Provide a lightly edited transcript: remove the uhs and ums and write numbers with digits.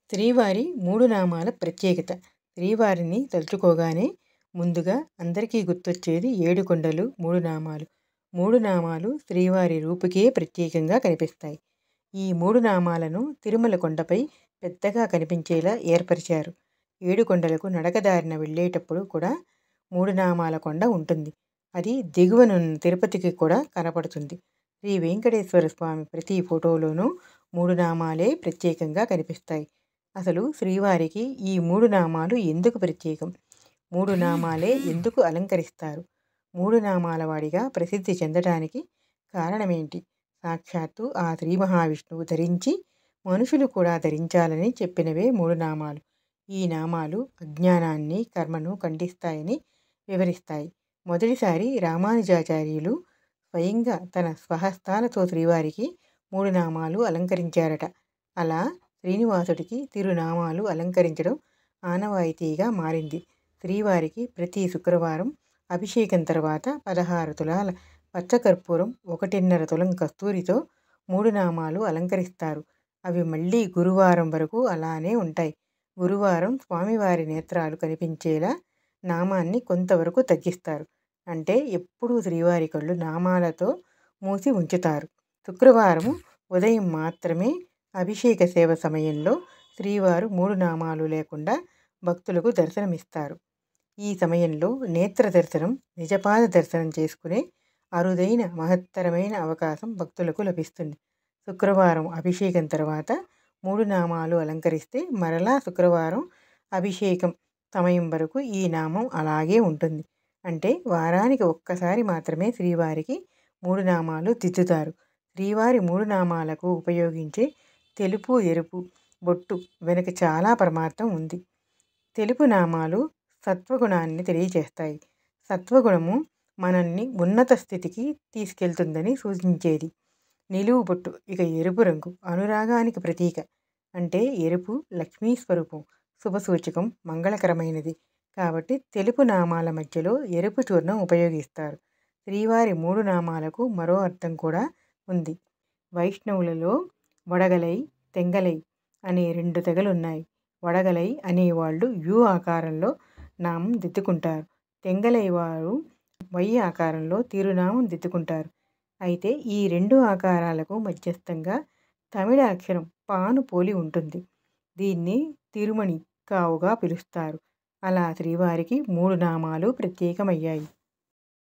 శ్రీవారి మూడు నామాల ప్రత్యేకత. శ్రీవారిని తలుచుకోగానే ముందుగా అందరికీ గుర్తొచ్చేది ఏడుకొండలు మూడు నామాలు. మూడు నామాలు శ్రీవారి రూపుకే ప్రత్యేకంగా కనిపిస్తాయి. ఈ మూడు నామాలను తిరుమల కొండపై పెద్దగా కనిపించేలా ఏర్పరిచారు. ఏడుకొండలకు నడకదారిన వెళ్ళేటప్పుడు కూడా మూడు నామాల కొండ ఉంటుంది. అది దిగువనున్న తిరుపతికి కూడా కనపడుతుంది. శ్రీ వెంకటేశ్వర స్వామి ప్రతి ఫోటోలోనూ మూడు నామాలే ప్రత్యేకంగా కనిపిస్తాయి. అసలు శ్రీవారికి ఈ మూడు నామాలు ఎందుకు ప్రత్యేకం? మూడు నామాలే ఎందుకు అలంకరిస్తారు? మూడు నామాల వాడిగా ప్రసిద్ధి చెందడానికి కారణమేంటి? సాక్షాత్తు ఆ శ్రీ మహావిష్ణువు ధరించి మనుషులు కూడా ధరించాలని చెప్పినవే మూడు నామాలు. ఈ నామాలు అజ్ఞానాన్ని, కర్మను ఖండిస్తాయని వివరిస్తాయి. మొదటిసారి రామానుజాచార్యులు స్వయంగా తన స్వహస్తాలతో శ్రీవారికి మూడు నామాలు అలంకరించారట. అలా శ్రీనివాసుడికి తిరునామాలు అలంకరించడం ఆనవాయితీగా మారింది. శ్రీవారికి ప్రతి శుక్రవారం అభిషేకం తర్వాత 16 తులాల పచ్చకర్పూరం, 1.5 తులం కస్తూరితో మూడు నామాలు అలంకరిస్తారు. అవి మళ్ళీ గురువారం వరకు అలానే ఉంటాయి. గురువారం స్వామివారి నేత్రాలు కనిపించేలా నామాన్ని కొంతవరకు తగ్గిస్తారు. అంటే ఎప్పుడూ శ్రీవారి కళ్ళు నామాలతో మూసి ఉంచుతారు. శుక్రవారం ఉదయం మాత్రమే అభిషేక సేవ సమయంలో శ్రీవారు మూడు నామాలు లేకుండా భక్తులకు దర్శనమిస్తారు. ఈ సమయంలో నేత్ర దర్శనం, నిజపాద దర్శనం చేసుకునే అరుదైన మహత్తరమైన అవకాశం భక్తులకు లభిస్తుంది. శుక్రవారం అభిషేకం తర్వాత మూడు నామాలు అలంకరిస్తే మరలా శుక్రవారం అభిషేకం సమయం వరకు ఈ నామం అలాగే ఉంటుంది. అంటే వారానికి ఒక్కసారి మాత్రమే శ్రీవారికి మూడు నామాలు దిద్దుతారు. శ్రీవారి మూడు నామాలకు ఉపయోగించే తెలుపు, ఎరుపు బొట్టు వెనుక చాలా పరమార్థం ఉంది. తెలుపు నామాలు సత్వగుణాన్ని తెలియజేస్తాయి. సత్వగుణము మనల్ని ఉన్నత స్థితికి తీసుకెళ్తుందని సూచించేది. నిలువు బొట్టు ఇక ఎరుపు రంగు అనురాగానికి ప్రతీక. అంటే ఎరుపు లక్ష్మీ స్వరూపం, శుభసూచకం, మంగళకరమైనది. కాబట్టి తెలుపు నామాల మధ్యలో ఎరుపు చూర్ణం ఉపయోగిస్తారు. శ్రీవారి మూడు నామాలకు మరో అర్థం కూడా ఉంది. వైష్ణవులలో వడగలై, తెంగలై అనే 2 తెగలున్నాయి. వడగలై అనేవాళ్ళు యు ఆకారంలో నామం దిద్దుకుంటారు. తెంగలై వారు వై ఆకారంలో తిరునామం దిద్దుకుంటారు. అయితే ఈ 2 ఆకారాలకు మధ్యస్థంగా తమిళ అక్షరం పాను పోలి ఉంటుంది. దీన్ని తిరుమణి కావుగా పిలుస్తారు. అలా శ్రీవారికి మూడు నామాలు ప్రత్యేకమయ్యాయి.